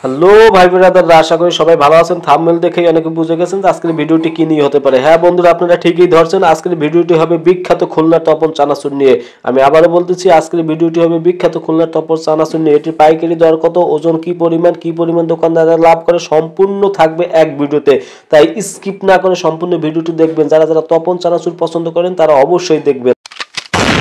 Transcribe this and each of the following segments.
Hello ভাই ব্রাদাররা, আশা করি সবাই ভালো আছেন। থাম্বনেল দেখেই অনেকে বুঝে গেছেন যে আজকের ভিডিওটি কি নিয়ে হতে পারে। হ্যাঁ বন্ধুরা, আপনারা ঠিকই ধরছেন। আজকের ভিডিওটি হবে বিখ্যাত খুলনার তপন চানাচুর নিয়ে। আমি আবারও বলতেছি, আজকের ভিডিওটি হবে বিখ্যাত খুলনার তপন চানাচুর নিয়ে। এটির পাইকারি দর কত, ওজন কি পরিমাণ দোকানদাররা লাভ করে, সম্পূর্ণ থাকবে এক ভিডিওতে। তাই স্কিপ না করে সম্পূর্ণ ভিডিওটি দেখবেন। যারা যারা তপন চানাচুর পছন্দ করেন তারা অবশ্যই দেখবেন।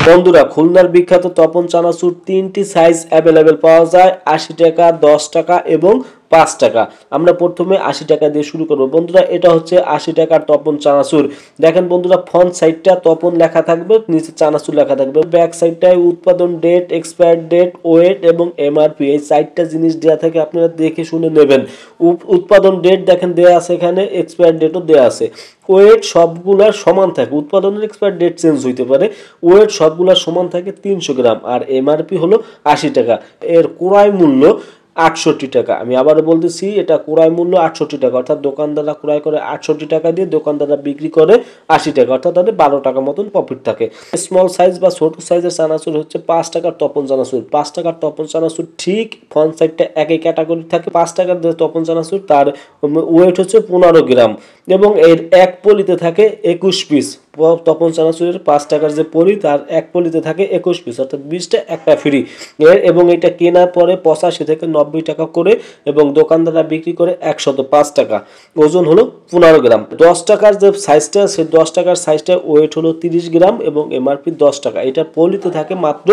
বন্ধুরা, খুলনার বিখ্যাত তপন চানাচুর তিনটি সাইজ অ্যাভেলেবেল পাওয়া যায়, ৮০ টাকা, ১০ টাকা এবং ৫ টাকা। আমরা প্রথমে ৮০ টাকা দিয়ে শুরু করব। বন্ধুরা, এটা হচ্ছে ৮০ টাকার তপন চানাচুর। দেখেন বন্ধুরা, ফ্রন্ট সাইডটা তপন লেখা থাকবে, নিচে চানাচুর লেখা থাকবে। ব্যাক সাইডটায় উৎপাদন ডেট, এক্সপায়ার ডেট, ওয়েট এবং এমআরপি, এই 4টা জিনিস দেওয়া থাকে। আপনারা দেখে শুনে নেবেন। উৎপাদন ডেট দেখেন দেওয়া আছে এখানে, এক্সপায়ার ডেটও দেওয়া আছে। ওয়েট সবগুলার সমান থাকে, উৎপাদনের এক্সপায়ার ডেট চেঞ্জ হইতে পারে। ওয়েট সবগুলার সমান থাকে ৩০০ গ্রাম। আর এমআরপি হলো ৮০ টাকা। এর ক্রয় মূল্য ৬৮ টাকা। আমি আবারও বলতেছি, এটা ক্রয় মূল্য ৬৮ টাকা। অর্থাৎ দোকানদাররা ক্রয় করে ৬৮ টাকা দিয়ে, দোকানদাররা বিক্রি করে ৮০ টাকা। অর্থাৎ তাদের ১২ টাকা মতন প্রফিট থাকে। স্মল সাইজ বা ছোট সাইজের চানাচুর হচ্ছে ৫ টাকার তপন চানাচুর। ৫ টাকার তপন চানাচুর ঠিক ফ্রন্ট সাইডটা একই ক্যাটাগরি থাকে। ৫ টাকার যে তপন চানাচুর, তার ওয়েট হচ্ছে ১৫ গ্রাম এবং এর এক পলিতে থাকে ২১ পিস। তপন চানাচুরের ৫ টাকার যে পলি, তার এক পলিতে থাকে ২১ পিস, অর্থাৎ ২০টা একটা ফ্রি। এবং এটা কেনার পরে ৮৫ থেকে ৯০ টাকা করে এবং দোকানদাররা বিক্রি করে ১০৫ টাকা। ওজন হলো ১৫ গ্রাম। ১০ টাকার যে সাইজটা, সেই ১০ টাকার সাইজটা ওয়েট হলো ৩০ গ্রাম এবং এমআরপি ১০ টাকা। এটা পলিতে থাকে মাত্র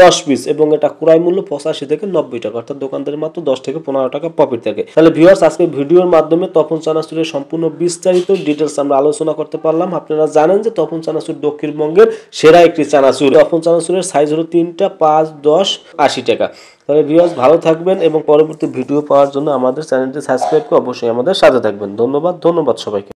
১০ পিস এবং এটা ক্রয় মূল্য ৮৫ থেকে ৯০ টাকা। অর্থাৎ দোকানদারের মাত্র ১০ থেকে ১৫ টাকা প্রফিট থাকে। তাহলে ভিউয়ার্স, আজকে ভিডিওর মাধ্যমে তপন চানাচুরের সম্পূর্ণ বিস্তারিত ডিটেলস আমরা আলোচনা করতে পারলাম। আপনারা জানেন যে তপন চানাচুর দক্ষিণবঙ্গের সেরা একটি চানাচুর। তপন চানাচুরের সাইজ হলো ৩টা, ৫, ১০, ৮০ টাকা। তাহলে ভিউয়ার্স, ভালো থাকবেন এবং পরবর্তী ভিডিও পাওয়ার জন্য আমাদের চ্যানেলটি সাবস্ক্রাইব করে অবশ্যই আমাদের সাথে থাকবেন। ধন্যবাদ সবাইকে।